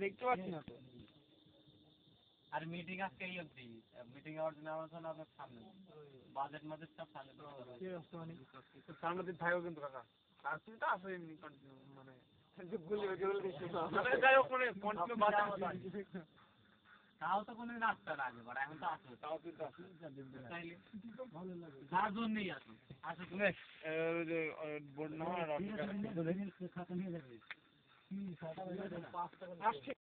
দেখতে পাচ্ছি না তো আর মিটিং আজকে মিটিং এর জন্য আপনার সামনে বাজেট মাঝে সব সামনে সামনে দিন থাকো কিন্তু কাকা আর তুমি তো আসো এমনি কন্টিনিউ মানে যাই হোক মানে কন্টিনিউ বাজেট তাও তো কোনো রাস্তা লাগে বড় এখন তো আসো তাও কিন্তু আসো চাইলে যার জন্যই আসো আসো তুমি বোর্ড নাম্বার